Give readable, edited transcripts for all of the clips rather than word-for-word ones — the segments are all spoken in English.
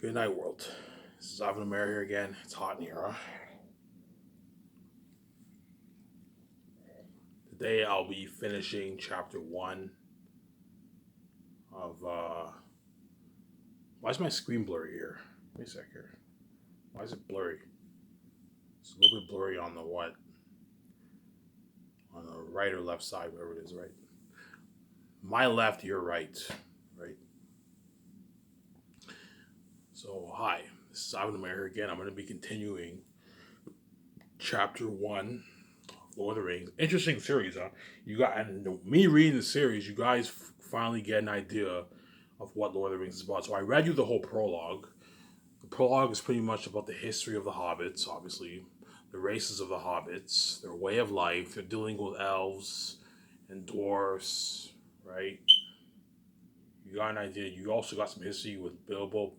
Good night, world. This is Ivan Amer here again. It's hot in here, huh? Today I'll be finishing chapter one of why is my screen blurry here? Wait a sec here. Why is it blurry? It's a little bit blurry on the what? On the right or left side, wherever it is, right? My left, your right. Right? So hi. This is Ivan Amer here again. I'm gonna be continuing chapter one Lord of the Rings. Interesting series, huh? You got, and me reading the series, you guys finally get an idea of what Lord of the Rings is about. So I read you the whole prologue. The prologue is pretty much about the history of the hobbits, obviously, the races of the hobbits, their way of life. They're dealing with elves and dwarves, right? You got an idea. You also got some history with Bilbo,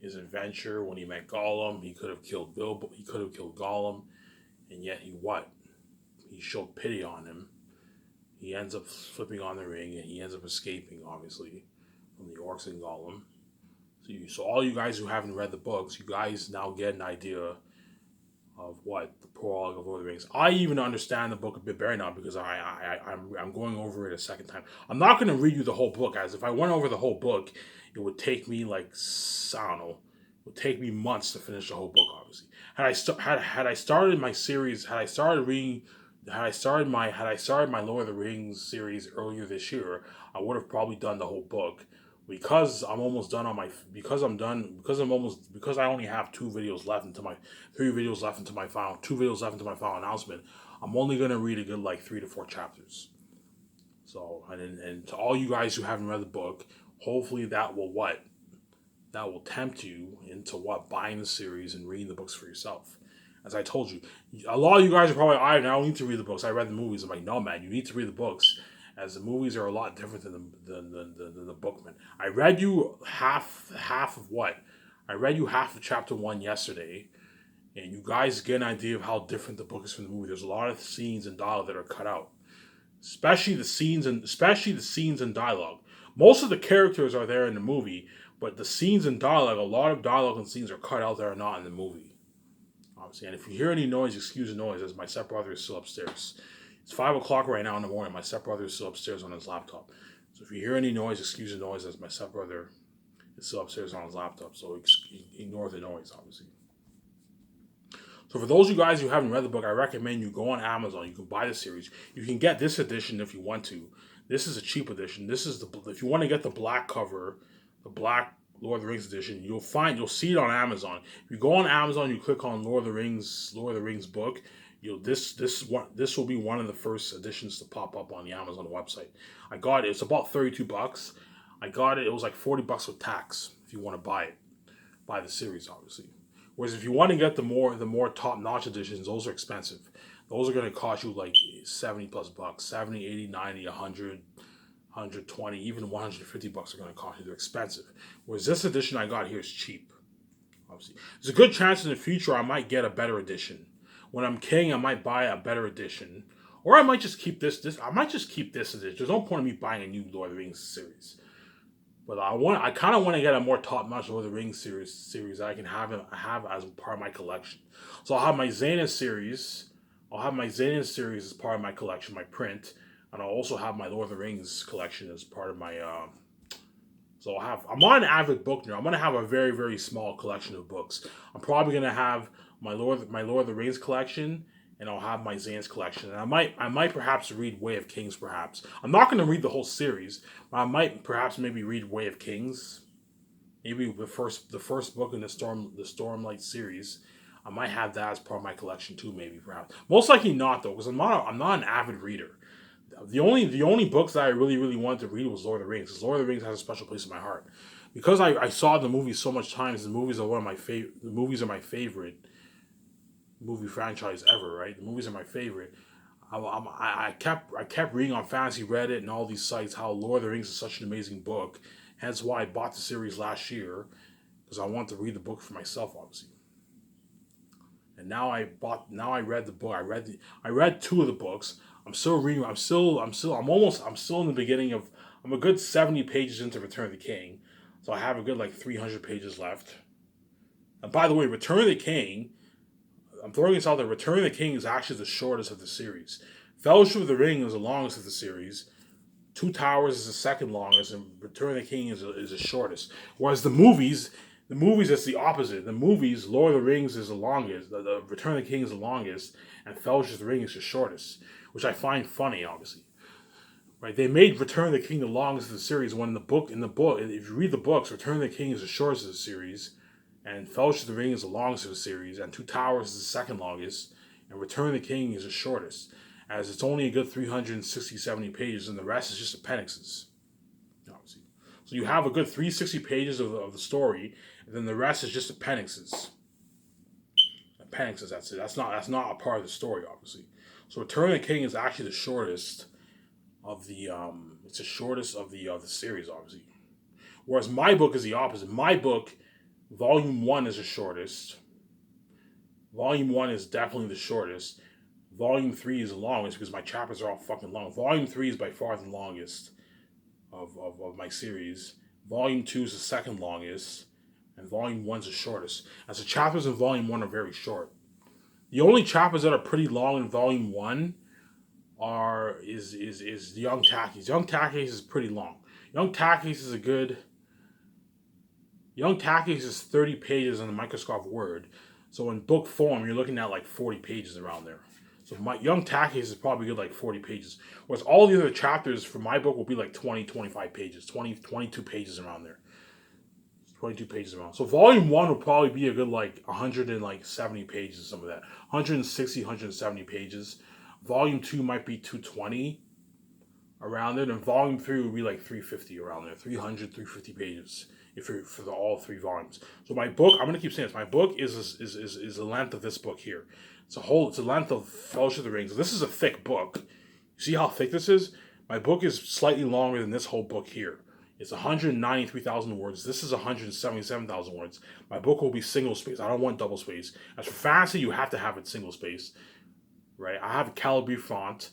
his adventure when he met Gollum. He could have killed Bilbo. He could have killed Gollum, and yet he what? He showed pity on him. He ends up flipping on the ring, and he ends up escaping, obviously, from the orcs and Gollum. So all you guys who haven't read the books, you guys now get an idea of what the prologue of Lord of the Rings. I even understand the book a bit better now because I'm going over it a second time. I'm not going to read you the whole book, as if I went over the whole book, it would take me like I don't know, it would take me months to finish the whole book. Obviously, had I started my series, had I started my Lord of the Rings series earlier this year, I would have probably done the whole book. Because I'm almost done on my because I'm done because I only have 2 videos left into my 3 videos left into my final 2 videos left into my final announcement. I'm only gonna read a good like 3 to 4 chapters. So and to all you guys who haven't read the book, hopefully that will tempt you into buying the series and reading the books for yourself. As I told you, a lot of you guys are probably, I don't need to read the books. I read the movies. I'm like, no, man, you need to read the books, as the movies are a lot different than the book, man. I read you half of what? I read you half of chapter 1 yesterday, and you guys get an idea of how different the book is from the movie. There's a lot of scenes and dialogue that are cut out, especially the scenes and dialogue. Most of the characters are there in the movie, but the scenes and dialogue, a lot of dialogue and scenes are cut out that are not in the movie. Obviously, and if you hear any noise, excuse the noise, as my stepbrother is still upstairs. It's 5 o'clock right now in the morning. My stepbrother is still upstairs on his laptop. So if you hear any noise, excuse the noise, as my stepbrother is still upstairs on his laptop. So ignore the noise, obviously. So for those of you guys who haven't read the book, I recommend you go on Amazon. You can buy the series. You can get this edition if you want to. This is a cheap edition. This is if you want to get the black cover, the black Lord of the Rings edition, you'll see it on Amazon. If you go on Amazon, you click on Lord of the Rings book, this will be one of the first editions to pop up on the Amazon website. I got it. It's about $32. I got it. It was like $40 with tax if you want to buy the series, obviously. Whereas if you want to get the more top notch editions, those are expensive. Those are going to cost you like $70+, 70, 80, 90, 100. 120, even $150 are going to cost you. They're expensive. Whereas this edition I got here is cheap. Obviously, there's a good chance in the future I might get a better edition. When I'm king, I might buy a better edition, or I might just keep this. I might just keep this edition. There's no point in me buying a new Lord of the Rings series. But I kind of want to get a more top-notch Lord of the Rings series that I can have as part of my collection. So I'll have my Xena series. As part of my collection, my print. And I'll also have my Lord of the Rings collection as part of my. I'm not an avid book nerd. I'm gonna have a very, very small collection of books. I'm probably gonna have my Lord of the Rings collection, and I'll have my Xana's collection. And I might perhaps read Way of Kings. Perhaps I'm not gonna read the whole series, but I might perhaps maybe read Way of Kings. Maybe the first book in the Stormlight series. I might have that as part of my collection too. Maybe perhaps. Most likely not though, because I'm not an avid reader. The only books that I really, really wanted to read was Lord of the Rings, because Lord of the Rings has a special place in my heart. Because I saw the movies so much times, the movies are my favorite movie franchise ever, right? The movies are my favorite. I kept reading on Fantasy Reddit and all these sites how Lord of the Rings is such an amazing book. Hence why I bought the series last year, because I wanted to read the book for myself, obviously. And now I read the book. I read 2 of the books. I'm still reading. I'm still in the beginning I'm a good 70 pages into Return of the King. So I have a good like 300 pages left. And by the way, Return of the King, I'm throwing this out there, Return of the King is actually the shortest of the series. Fellowship of the Ring is the longest of the series. Two Towers is the second longest, and Return of the King is the shortest. Whereas the movies it's the opposite. The movies, Lord of the Rings is the longest, the Return of the King is the longest, and Fellowship of the Ring is the shortest, which I find funny, obviously. Right? They made Return of the King the longest of the series when in the book, if you read the books, Return of the King is the shortest of the series, and Fellowship of the Ring is the longest of the series, and Two Towers is the second longest, and Return of the King is the shortest, as it's only a good 360, 70 pages, and the rest is just appendixes. Obviously. So you have a good 360 pages of the story, and then the rest is just appendixes. Appendixes, that's it. That's not a part of the story, obviously. So Return of the King is actually the shortest of the it's the shortest of the series, obviously. Whereas my book is the opposite. My book, Volume 1 is the shortest. Volume 1 is definitely the shortest. Volume 3 is the longest because my chapters are all fucking long. Volume 3 is by far the longest of my series. Volume 2 is the second longest. And Volume 1 is the shortest. As the chapters in Volume 1 are very short. The only chapters that are pretty long in Volume 1 is the Young Tackies. Young Tackies is pretty long. Young Tackies is a good... Young Tackies is 30 pages on the Microsoft Word. So in book form, you're looking at like 40 pages around there. So my Young Tackies is probably good like 40 pages. Whereas all the other chapters for my book will be like 20, 25 pages. 20, 22 pages around there. 22 pages around. So volume 1 will probably be a good like 170 pages or some of that. 160, 170 pages. Volume 2 might be 220 around it. And volume 3 will be like 350 around there. 300, 350 pages if you're for all three volumes. So my book, I'm gonna keep saying this. My book is the length of this book here. It's the length of Fellowship of the Rings. This is a thick book. You see how thick this is? My book is slightly longer than this whole book here. It's 193,000 words. This is 177,000 words. My book will be single space. I don't want double space. As for fantasy, you have to have it single space, right? I have a Calibri font.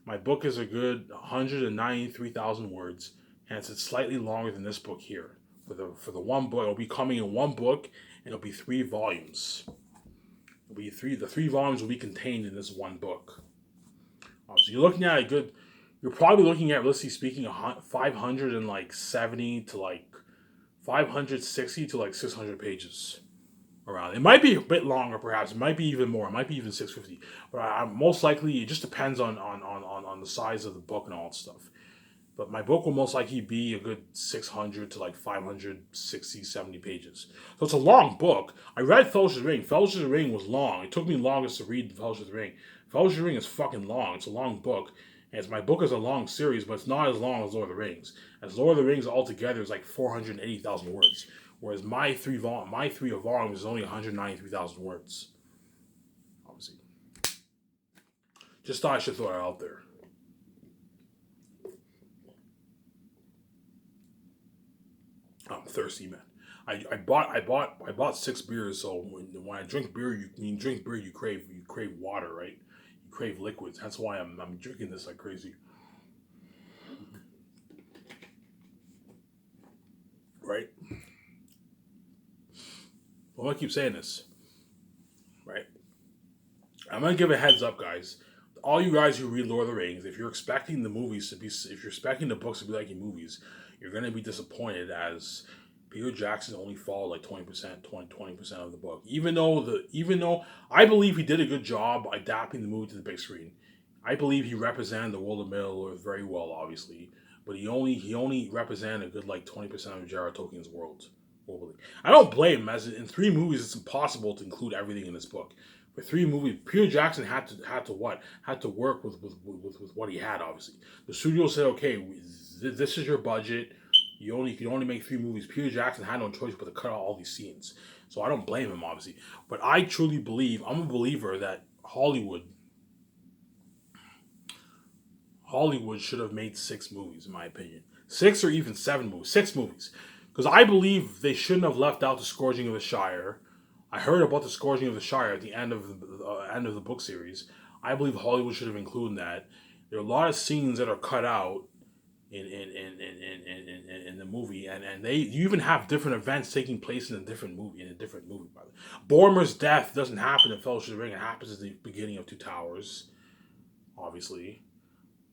My book is a good 193,000 words, hence it's slightly longer than this book here. For the one book, it'll be coming in one book, and it'll be 3 volumes. The 3 volumes will be contained in this one book. So you're looking at you're probably looking at, realistically speaking, 570 to like 560 to like 600 pages around. It might be a bit longer, perhaps. It might be even more. It might be even 650. But most likely, it just depends on the size of the book and all that stuff. But my book will most likely be a good 600 to like 560, 70 pages. So it's a long book. I read Fellowship of the Ring. Fellowship of the Ring was long. It took me longest to read Fellowship of the Ring. Fellowship of the Ring is fucking long. It's a long book. And my book is a long series, but it's not as long as Lord of the Rings. As Lord of the Rings altogether is like 480,000 words. Whereas my three volumes is only 193,000 words. Obviously. Just thought I should throw it out there. I'm thirsty, man. I bought 6 beers. So when I drink beer, you crave water, right? You crave liquids. That's why I'm drinking this like crazy. Right? Well, I'm gonna keep saying this. Right? I'm gonna give a heads up, guys. All you guys who read Lord of the Rings, if you're expecting the books to be like your movies, you're gonna be disappointed, as Peter Jackson only followed like 20% of the book. Even though I believe he did a good job adapting the movie to the big screen. I believe he represented the world of Middle-earth very well, obviously. But he only represented a good like 20% of J.R.R. Tolkien's world. I don't blame him, as in 3 movies it's impossible to include everything in this book. For 3 movies, Peter Jackson had to work with what he had, obviously. The studio said, okay, this is your budget. You can only make 3 movies. Peter Jackson had no choice but to cut out all these scenes. So I don't blame him, obviously. But I truly believe, I'm a believer that Hollywood should have made 6 movies, in my opinion. 6 or even 7 movies. 6 movies. Because I believe they shouldn't have left out the Scourging of the Shire. I heard about the Scourging of the Shire at the end of the book series. I believe Hollywood should have included that. There are a lot of scenes that are cut out in the movie, and they you even have different events taking place in a different movie By the way, Boromir's death doesn't happen in Fellowship of the Ring; it happens at the beginning of Two Towers, obviously.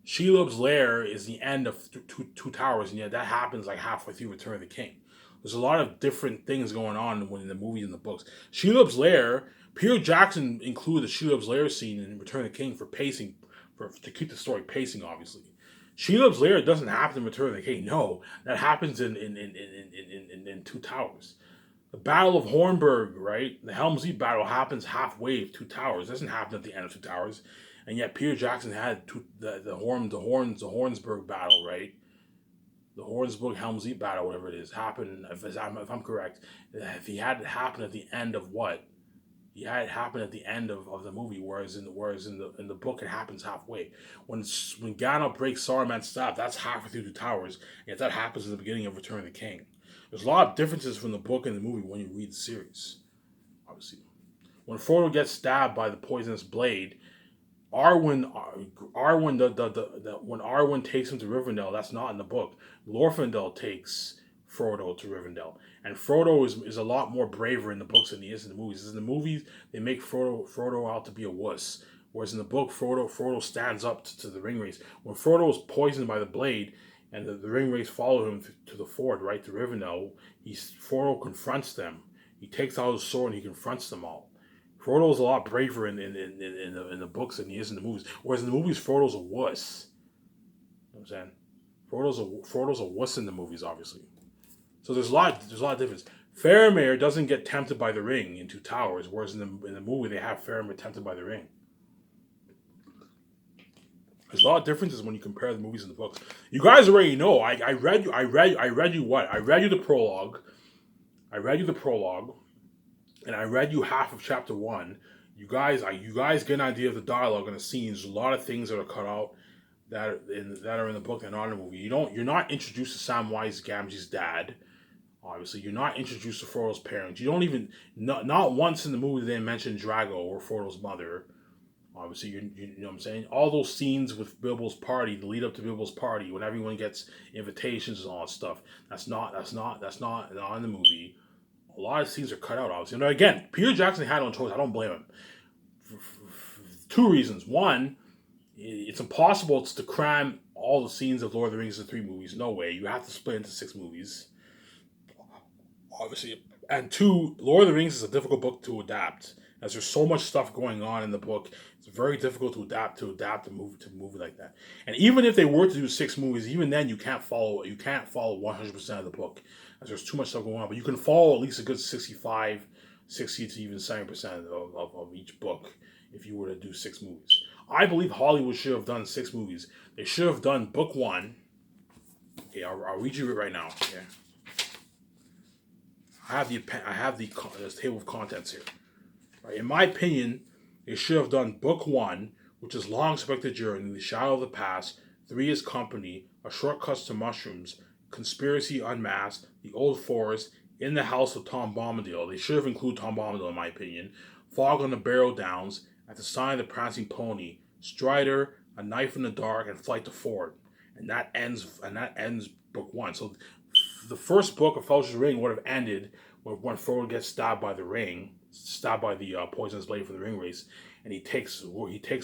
Shelob's lair is the end of Two Towers, and yet that happens like halfway through Return of the King. There's a lot of different things going on when in the movies and the books. Shelob's lair, Peter Jackson included the Shelob's lair scene in Return of the King for pacing, to keep the story pacing, obviously. Shelob's lair doesn't happen in Return of the King. No, that happens in Two Towers. The Battle of Hornburg, right? The Helm's Deep battle happens halfway of Two Towers. It doesn't happen at the end of Two Towers. And yet Peter Jackson had the Hornsburg battle, right? The Hornsburg Helm's Deep battle, whatever it is, happened. If I'm correct, if he had it happen at the end of what? He had it happen at the end of the movie, whereas in the book it happens halfway. When Gandalf breaks Saruman's staff, that's halfway through the Towers, yet that happens in the beginning of Return of the King. There's a lot of differences from the book and the movie when you read the series. Obviously, when Frodo gets stabbed by the poisonous blade, Arwen, when Arwen takes him to Rivendell, that's not in the book. Glorfindel takes Frodo to Rivendell, and Frodo is a lot more braver in the books than he is in the movies. In the movies, they make Frodo out to be a wuss, whereas in the book, Frodo stands up to the ring-wraiths. When Frodo is poisoned by the blade, and the ring-wraiths follow him to the ford, right to Rivendell, Frodo confronts them. He takes out his sword and he confronts them all. Frodo's a lot braver in the books than he is in the movies. Whereas in the movies, Frodo's a wuss. You know what I'm saying? Frodo's a wuss in the movies, obviously. So there's a lot of difference. Faramir doesn't get tempted by the ring in Two Towers, whereas in the movie they have Faramir tempted by the ring. There's a lot of differences when you compare the movies and the books. You guys already know. I read you what? I read you the prologue. And I read you half of chapter 1. You guys get an idea of the dialogue and the scenes. There's a lot of things that are cut out that are in the book that are not in the movie. You're not introduced to Samwise Gamgee's dad. Obviously, you're not introduced to Frodo's parents. You don't even not once in the movie they mention Drago or Frodo's mother. Obviously, you know what I'm saying? All those scenes with Bilbo's party, the lead up to Bilbo's party, when everyone gets invitations and all that stuff, that's not in the movie. A lot of scenes are cut out, obviously. And again, Peter Jackson had no choice. I don't blame him. For two reasons. One, it's impossible to cram all the scenes of Lord of the Rings into 3 movies. No way. You have to split into 6 movies. Obviously. And 2, Lord of the Rings is a difficult book to adapt, as there's so much stuff going on in the book. It's very difficult to adapt a movie like that. And even if they were to do 6 movies, even then you can't follow 100% of the book, as there's too much stuff going on. But you can follow at least a good 60 to even 70% of each book if you were to do 6 movies. I believe Hollywood should have done 6 movies. They should have done book 1. Okay, I'll read you it right now. Okay. I have the table of contents here. Right. In my opinion, they should have done book 1, which is Long Expected Journey, The Shadow of the Past, 3 is Company, A Shortcut to Mushrooms, Conspiracy Unmasked, The Old Forest, In the House of Tom Bombadil. They should have included Tom Bombadil, in my opinion. Fog on the Barrow Downs, At the Sign of the Prancing Pony, Strider, A Knife in the Dark, and Flight to Ford. And that ends book 1. So the first book of Fellowship of the Ring would have ended when Frodo gets stabbed by the poisonous blade from the ring race, and he takes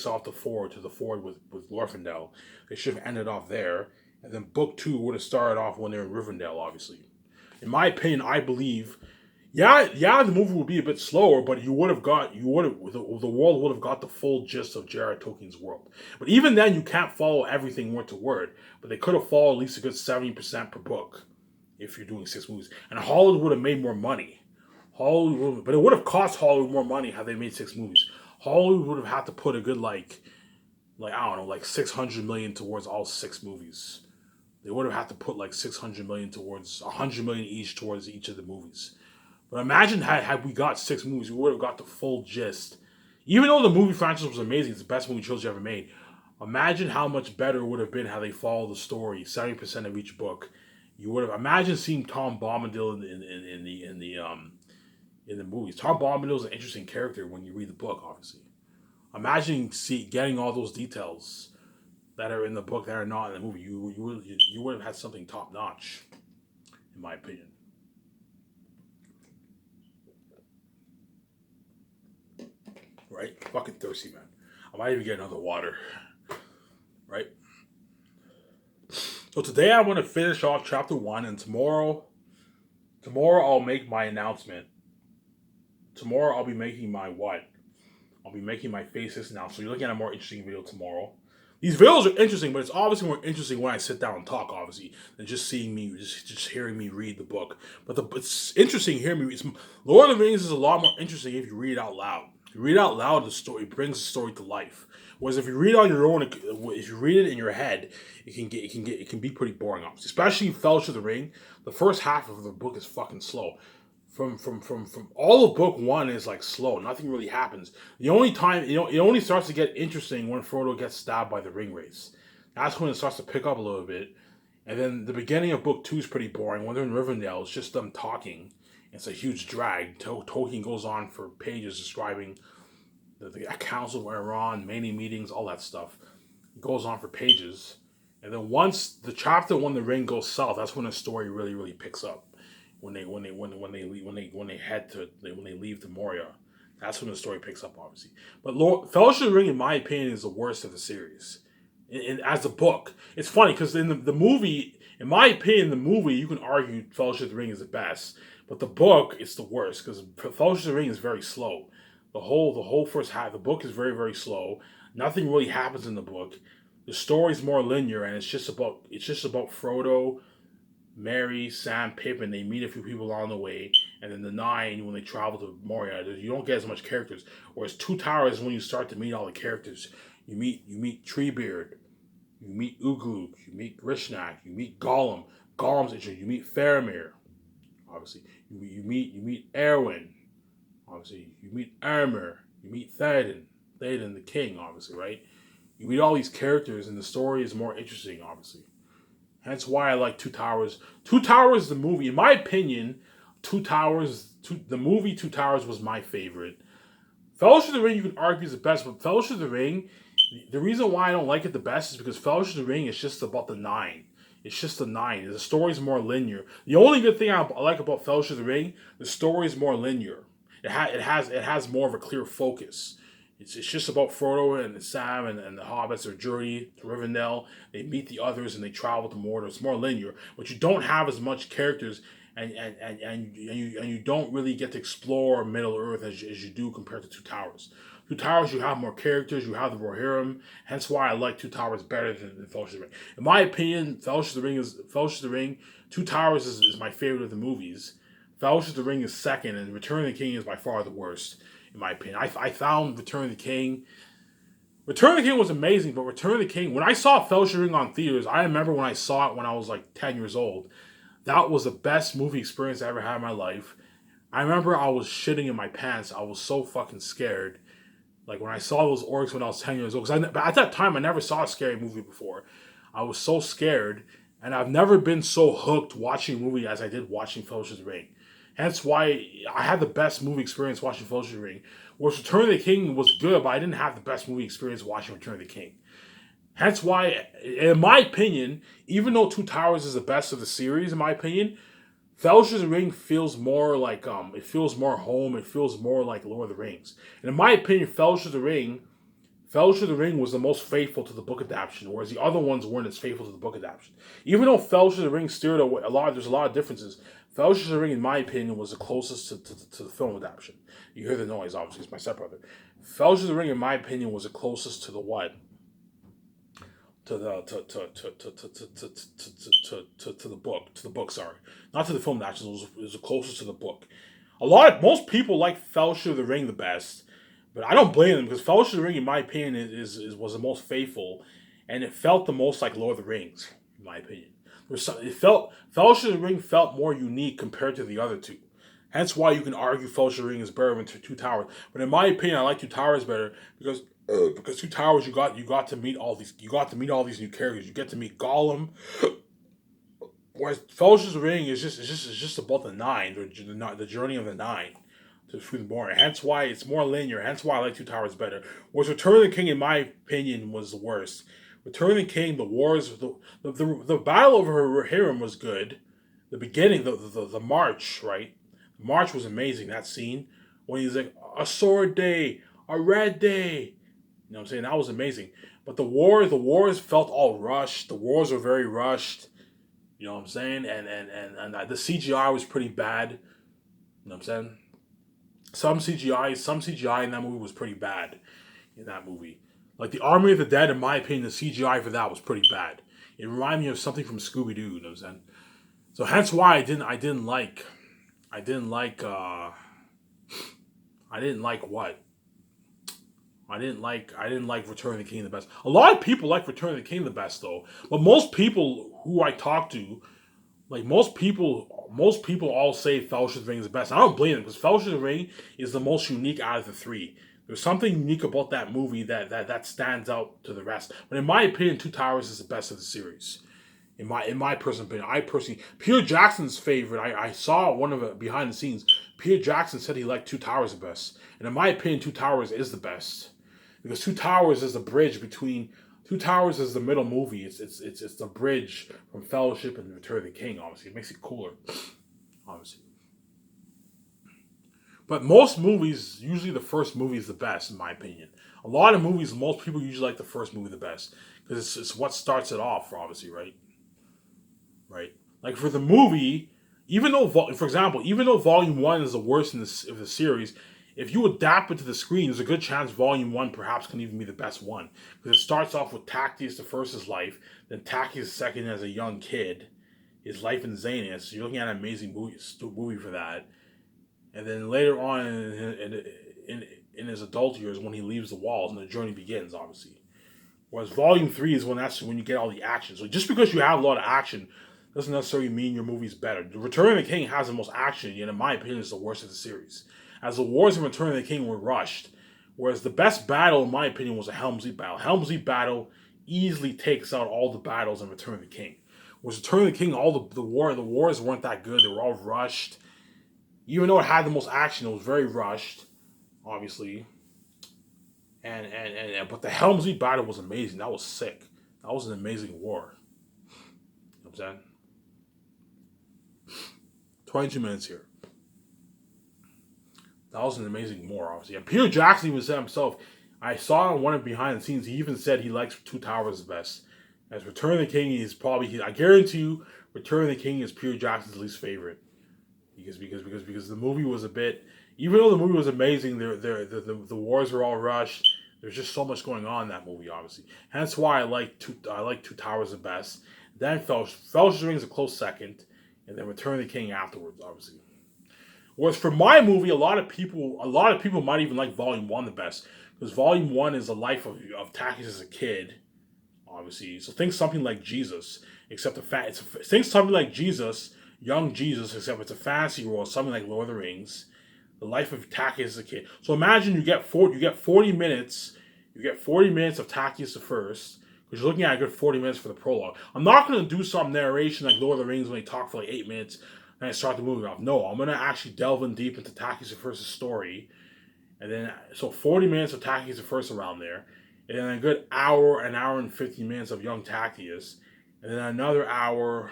off the ford with Glorfindel. They should have ended off there, and then book 2 would have started off when they're in Rivendell. Obviously, in my opinion, I believe, the movie would be a bit slower, but the world would have got the full gist of J.R.R. Tolkien's world. But even then, you can't follow everything word to word. But they could have followed at least a good 70% per book if you're doing 6 movies, and Hollywood would have made more money. But it would have cost Hollywood more money had they made 6 movies. Hollywood would have had to put a good like $600 million towards all 6 movies. They would have had to put like $600 million towards $100 million each towards each of the movies. But imagine had we got 6 movies, we would have got the full gist. Even though the movie franchise was amazing, it's the best movie trilogy ever made. Imagine how much better it would have been had they followed the story, 70% of each book. You would have imagine seeing Tom Bombadil in the movies. Tom Bombadil is an interesting character when you read the book, obviously. Imagine getting all those details. that are in the book that are not in the movie. You would have had something top notch, in my opinion. Right? Fucking thirsty, man. I might even get another water. Right? So today I want to finish off chapter one, and tomorrow I'll make my announcement. Tomorrow I'll be making my what? I'll be making my faces now. So you're looking at a more interesting video tomorrow. These videos are interesting, but it's obviously more interesting when I sit down and talk, obviously, than just seeing me, just hearing me read the book. But it's interesting hearing me. Lord of the Rings is a lot more interesting if you read it out loud. If you read out loud, the story brings the story to life. Whereas if you read on your own, if you read it in your head, it can be pretty boring, obviously. Especially Fellowship of the Ring. The first half of the book is fucking slow. From all of book one is like slow. Nothing really happens. The only time it only starts to get interesting when Frodo gets stabbed by the ring wraiths. That's when it starts to pick up a little bit. And then the beginning of book two is pretty boring. When they're in Rivendell, it's just them talking. It's a huge drag. Tolkien goes on for pages describing the accounts of where we're on, many meetings, all that stuff. It goes on for pages. And then once the chapter when the ring goes south, that's when the story really, really picks up. When they leave to Moria, that's when the story picks up, obviously. But Fellowship of the Ring, in my opinion, is the worst of the series. As a book, it's funny because in the movie, in my opinion, the movie you can argue Fellowship of the Ring is the best, but the book it's the worst because Fellowship of the Ring is very slow. The whole first half, the book is very very slow. Nothing really happens in the book. The story's more linear, and it's just about Frodo, Merry, Sam, Pippin. They meet a few people along the way, and then the nine when they travel to Moria, you don't get as much characters. Whereas Two Towers, when you start to meet all the characters, you meet Treebeard, you meet Ugluk, you meet Grishnak, you meet Gollum. Gollum's interesting. You meet Faramir, obviously. You meet Erwin, obviously. You meet Armor. You meet Theoden the king, obviously, right? You meet all these characters, and the story is more interesting, obviously. Hence why I like Two Towers. Two Towers, the movie, in my opinion, the movie Two Towers was my favorite. Fellowship of the Ring, you can argue is the best, but Fellowship of the Ring, the reason why I don't like it the best is because Fellowship of the Ring is just about the nine. It's just the nine. The story's more linear. The only good thing I like about Fellowship of the Ring, the story is more linear. It has more of a clear focus. It's just about Frodo and Sam and the hobbits, their journey to Rivendell. They meet the others and they travel to Mordor. It's more linear, but you don't have as much characters and you don't really get to explore Middle Earth as you do compared to Two Towers. Two Towers, you have more characters, you have the Rohirrim, hence why I like Two Towers better than Fellowship of the Ring. In my opinion, Fellowship of the Ring, Two Towers is my favorite of the movies. Fellowship of the Ring is second, and Return of the King is by far the worst in my opinion. I found Return of the King was amazing, but Return of the King, when I saw Fellowship of the Ring on theaters, I remember when I saw it when I was like 10 years old. That was the best movie experience I ever had in my life. I remember I was shitting in my pants. I was so fucking scared. Like when I saw those orcs when I was 10 years old. But at that time, I never saw a scary movie before. I was so scared. And I've never been so hooked watching a movie as I did watching Fellowship of the Ring. Hence why I had the best movie experience watching Fellowship of the Ring. Whereas Return of the King was good, but I didn't have the best movie experience watching Return of the King. Hence why, in my opinion, even though Two Towers is the best of the series, in my opinion, Fellowship of the Ring feels more like it feels more home. It feels more like Lord of the Rings. And in my opinion, Fellowship of the Ring was the most faithful to the book adaptation, whereas the other ones weren't as faithful to the book adaptation. Even though Fellowship of the Ring steered away there's a lot of differences. Fellowship of the Ring, in my opinion, was the closest to the film adaptation. You hear the noise, obviously, it's my stepbrother. Fellowship of the Ring, in my opinion, was the closest to the what? To the book, sorry. Not to the film adaptation, it was the closest to the book. Most people like Fellowship of the Ring the best, but I don't blame them because Fellowship of the Ring, in my opinion, was the most faithful, and it felt the most like Lord of the Rings, in my opinion. Fellowship of the Ring felt more unique compared to the other two. Hence why you can argue Fellowship of the Ring is better than Two Towers. But in my opinion, I like Two Towers better because Two Towers you got to meet all these new characters. You get to meet Gollum. Whereas Fellowship of the Ring is just about the nine, the journey of the nine through the Moria. Hence why it's more linear. Hence why I like Two Towers better. Whereas Return of the King, in my opinion, was the worst. Return of the King, the wars, the battle over her harem was good. The beginning, the march, right? The march was amazing. That scene when he's like a sword day, a red day. You know what I'm saying? That was amazing. But the wars felt all rushed. The wars were very rushed. You know what I'm saying? And the CGI was pretty bad. You know what I'm saying? Some CGI in that movie was pretty bad. In that movie, like the Army of the Dead, in my opinion, the CGI for that was pretty bad. It reminded me of something from Scooby Doo. You know what I'm saying? So hence why I didn't like I didn't like what I didn't like Return of the King the best. A lot of people like Return of the King the best though, but most people who I talk to, like most people all say Fellowship of the Ring is the best. I don't blame them because Fellowship of the Ring is the most unique out of the three. There's something unique about that movie that stands out to the rest. But in my opinion, Two Towers is the best of the series. In my personal opinion, I personally Peter Jackson's favorite. I saw one of it behind the scenes. Peter Jackson said he liked Two Towers the best, and in my opinion, Two Towers is the best because Two Towers is the bridge between. Two Towers is the middle movie. It's the bridge from Fellowship and Return of the King. Obviously, it makes it cooler. Obviously, but most movies usually the first movie is the best in my opinion. A lot of movies, most people usually like the first movie the best because it's what starts it off. Obviously, right? Right. Like for the movie, even though, for example, even though Volume One is the worst of the series, if you adapt it to the screen, there's a good chance Volume One perhaps can even be the best one because it starts off with Tactius the First's life, then Tactius the Second as a young kid, his life in Xanias. So you're looking at an amazing movie for that, and then later on in his adult years when he leaves the walls and the journey begins, obviously. Whereas Volume Three is when you get all the action. So just because you have a lot of action doesn't necessarily mean your movie's better. The Return of the King has the most action, yet in my opinion, is the worst of the series. As the wars in Return of the King were rushed, whereas the best battle, in my opinion, was a Helm's Deep battle. Helm's Deep battle easily takes out all the battles in Return of the King. Whereas Return of the King, all the wars weren't that good. They were all rushed. Even though it had the most action, it was very rushed, obviously. But the Helm's Deep battle was amazing. That was sick. That was an amazing war. You know what I'm saying? 22 minutes here. That was an amazing war, obviously. And Peter Jackson even said himself, I saw one of behind the scenes, he even said he likes Two Towers the best. As Return of the King is probably, I guarantee you, Return of the King is Peter Jackson's least favorite. Because the movie was a bit, even though the movie was amazing, the wars were all rushed. There's just so much going on in that movie, obviously. Hence why I like Two Towers the best. Then Fellowship of the Ring is a close second, and then Return of the King afterwards, obviously. Whereas for my movie, a lot of people might even like Volume One the best because Volume One is the life of Tackius as a kid, obviously. So think something like Jesus, except think something like Jesus, young Jesus, except it's a fantasy world, something like Lord of the Rings. The life of Tackius as a kid. So imagine you get 40 minutes. You get 40 minutes of Tackius the First. Because you're looking at a good 40 minutes for the prologue. I'm not going to do some narration like Lord of the Rings when they talk for like 8 minutes and I start the movie off. No, I'm going to actually delve in deep into Tackius the First's story. And then, so 40 minutes of Tackius the First around there. And then a good an hour and 15 minutes of young Tackius. And then another hour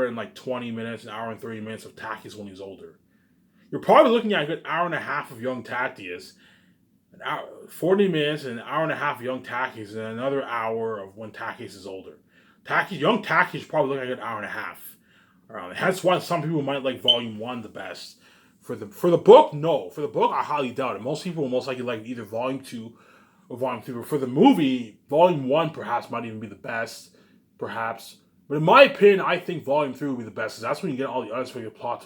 and like 20 minutes, an hour and 30 minutes of Tackius when he's older. You're probably looking at a good hour and a half of young Tackius, 40 minutes and an hour and a half of young Tackius, and another hour of when Tackius is older. Young Tackius is probably looking at an hour and a half around. That's why some people might like Volume 1 the best. For the book, no. For the book, I highly doubt it. Most people will most likely like either Volume 2 or Volume 3. But for the movie, Volume 1 perhaps might even be the best, perhaps. But in my opinion, I think Volume 3 will be the best. Because that's when you get all the unexpected plot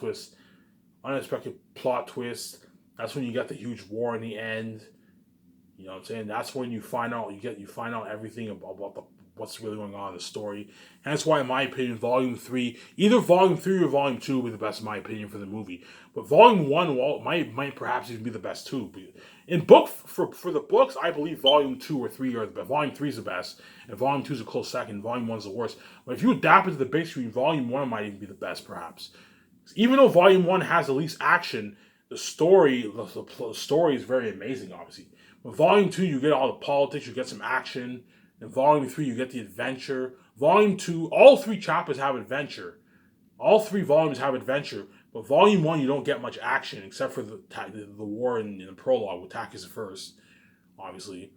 twists. That's when you get the huge war in the end. You know what I'm saying? That's when you find out everything about what's really going on in the story. And that's why, in my opinion, Volume 3, either Volume 3 or Volume 2 will be the best, in my opinion, for the movie. But Volume 1 might perhaps even be the best, too. For the books, I believe Volume 2 or 3 are the best. Volume 3 is the best, and Volume 2 is a close second. Volume 1 is the worst. But if you adapt it to the big screen, Volume 1 might even be the best, perhaps. Even though Volume 1 has the least action, the story is very amazing, obviously. With Volume 2, you get all the politics, you get some action. In Volume 3, you get the adventure. Volume 2, all 3 chapters have adventure. All 3 volumes have adventure. But Volume 1, you don't get much action except for the war in the prologue with Takis the First, obviously.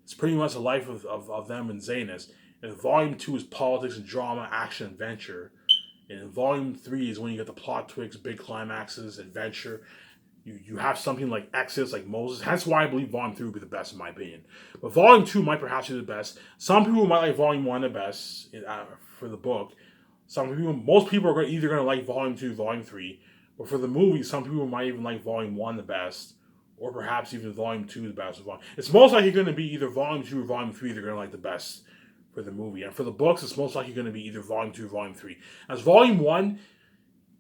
It's pretty much the life of them and Zanus. And Volume 2 is politics and drama, action, adventure. And in Volume 3 is when you get the plot twists, big climaxes, adventure. You have something like Exodus, like Moses. That's why I believe Volume 3 would be the best in my opinion. But Volume 2 might perhaps be the best. Some people might like Volume 1 the best for the book. Most people are either going to like Volume 2, Volume 3. But for the movie, some people might even like Volume 1 the best. Or perhaps even Volume 2 the best. It's most likely going to be either Volume 2 or Volume 3 they're going to like the best for the movie. And for the books, it's most likely going to be either Volume 2 or Volume 3. As Volume 1,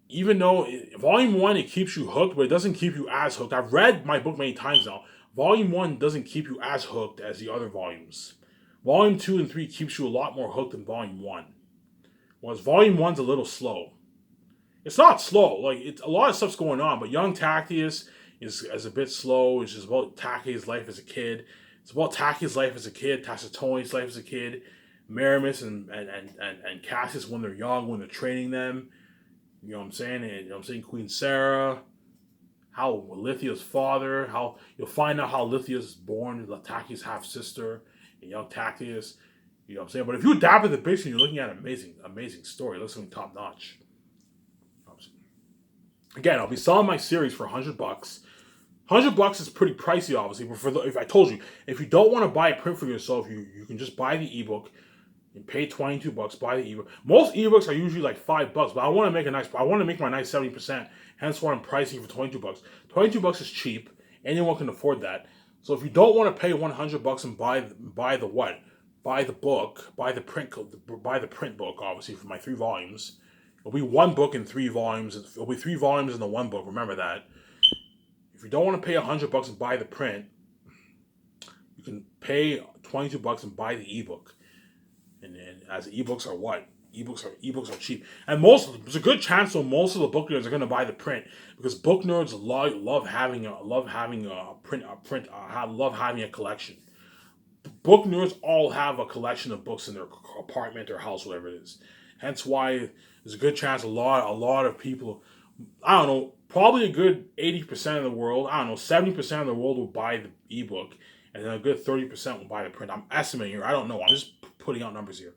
even though Volume 1, it keeps you hooked, but it doesn't keep you as hooked. I've read my book many times now. Volume 1 doesn't keep you as hooked as the other volumes. Volume 2 and 3 keeps you a lot more hooked than Volume 1. Whereas Volume 1's a little slow. It's not slow. Like, a lot of stuff's going on, but young Tactius is a bit slow. It's just about Tactius' life as a kid. It's about Tactius' life as a kid, Tacitonius' life as a kid, Maramus and Cassius when they're young, when they're training them. You know what I'm saying? And, you know what I'm saying? Queen Sarah, how Lithia's father, how you'll find out how Lithia's born, Latakia's half-sister, and young Tactius. You know what I'm saying? But if you adapt it to fiction, you're looking at an amazing story. It looks like top-notch. Again, I'll be selling my series for $100. $100 is pretty pricey, obviously. But if I told you, if you don't want to buy a print for yourself, you can just buy the ebook and pay $22. Buy the ebook. Most ebooks are usually like $5, but I want to make my nice 70%. Hence why I'm pricing for $22. $22 is cheap. Anyone can afford that. So if you don't want to pay $100 and buy the book, buy the print book, obviously for my 3 volumes. It'll be 1 book in 3 volumes. It'll be 3 volumes in the 1 book. Remember that. If you don't want to pay $100 and buy the print, you can pay $22 and buy the ebook. And as ebooks are what? Ebooks are cheap. And there's a good chance that most of the book nerds are going to buy the print because book nerds love having a collection. Book nerds all have a collection of books in their apartment or house, whatever it is. Hence why there's a good chance a lot of people, I don't know, probably a good 80% of the world, 70% of the world will buy the ebook, and then a good 30% will buy the print. I'm estimating here. I don't know. I'm just putting out numbers here.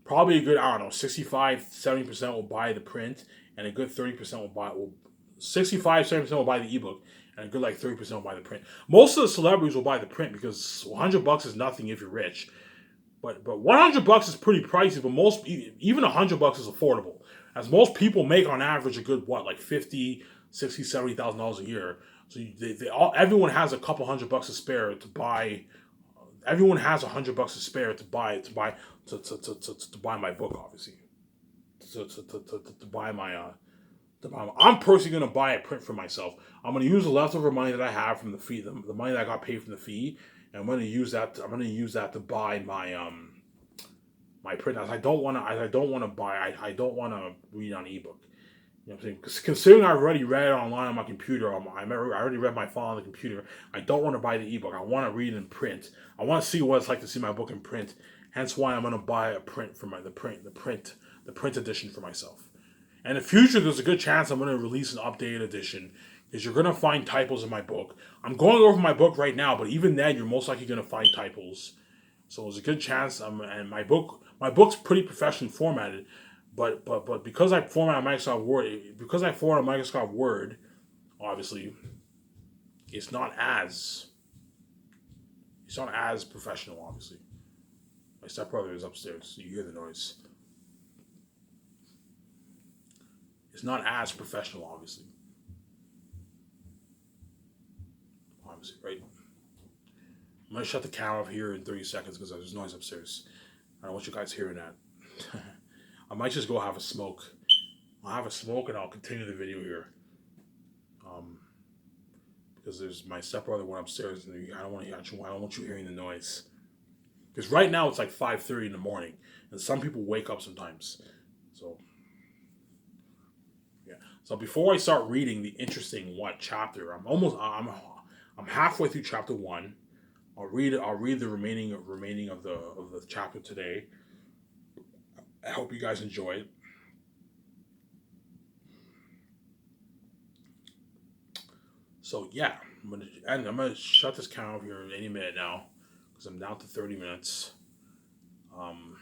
Probably a good, 65-70% will buy the print, and a good 30% will buy, 65-70% will buy the ebook, and a good 30% will buy the print. Most of the celebrities will buy the print because $100 is nothing if you're rich. But $100 is pretty pricey, but even $100 is affordable. As most people make on average a good $50,000, $60,000, $70,000 a year. So everyone has a couple $100 to spare to buy. Everyone has $100 to spare to buy my book, obviously. To buy my I'm personally gonna buy a print for myself. I'm gonna use the leftover money that I have from the fee, the money that I got paid from the fee, and I'm gonna use that to buy my my print. I don't want to read on ebook. You know what I'm saying? Because considering I've already read it online on my computer, I already read my file on the computer. I don't want to buy the ebook. I want to read it in print. I want to see what it's like to see my book in print. Hence why I'm going to buy a print for the print edition for myself. And in the future, there's a good chance I'm going to release an updated edition because you're going to find typos in my book. I'm going over my book right now, but even then, you're most likely going to find typos. So there's a good chance. And my book's pretty professionally formatted. But because I format Microsoft Word, obviously, it's not as professional. Obviously, my stepbrother is upstairs. So you hear the noise. It's not as professional, obviously. Obviously, right? I'm gonna shut the camera off here in 30 seconds because there's noise upstairs. I don't want you guys hearing that. I might just go have a smoke. I'll have a smoke and I'll continue the video here. Because there's my stepbrother went upstairs and I don't want you hearing the noise. Because right now it's 5:30 in the morning, and some people wake up sometimes. So yeah. So before I start reading the interesting chapter, I'm halfway through chapter 1. I'll read the remaining of the chapter today. I hope you guys enjoy it. So yeah, I'm gonna shut this count here in any minute now because I'm down to 30 minutes. Um,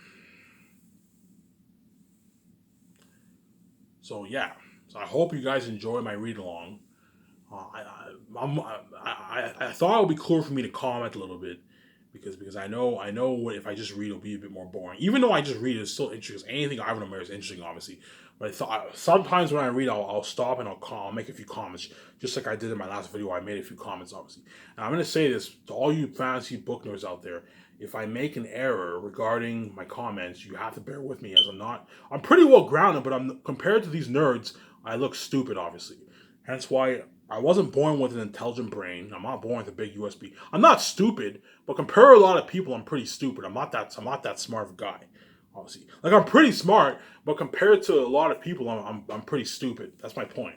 so yeah, so I hope you guys enjoy my read along. I thought it would be cool for me to comment a little bit because I know what if I just read it'll be a bit more boring. Even though I just read it's still interesting. Anything Ivan O'Meara is interesting, obviously. But I thought sometimes when I read I'll stop and I'll make a few comments, just like I did in my last video. I made a few comments, obviously. And I'm gonna say this to all you fantasy book nerds out there: if I make an error regarding my comments, you have to bear with me as I'm pretty well grounded, but I'm compared to these nerds, I look stupid, obviously. Hence why I wasn't born with an intelligent brain. I'm not born with a big USB. I'm not stupid, but compared to a lot of people, I'm pretty stupid. I'm not that smart of a guy. Obviously, like I'm pretty smart, but compared to a lot of people, I'm pretty stupid. That's my point.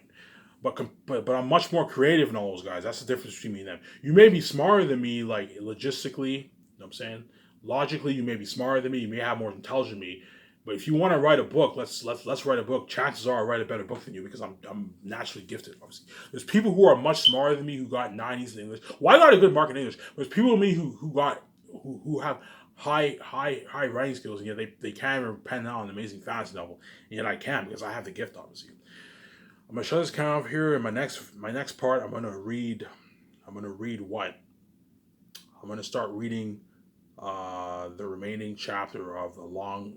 But I'm much more creative than all those guys. That's the difference between me and them. You may be smarter than me, like logistically. You know what I'm saying? Logically, you may be smarter than me. You may have more intelligence than me. But if you want to write a book, let's write a book. Chances are I write a better book than you because I'm naturally gifted. Obviously, there's people who are much smarter than me who got 90s in English. Well, I got a good mark in English. There's people to me who have high writing skills, and yet they can't even pen out an amazing fantasy novel. And yet I can because I have the gift, obviously. I'm gonna shut this count off here. In my next part, I'm gonna read. I'm gonna read what? I'm gonna start reading the remaining chapter of the long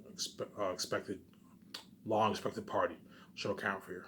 expected party. Shut count for here.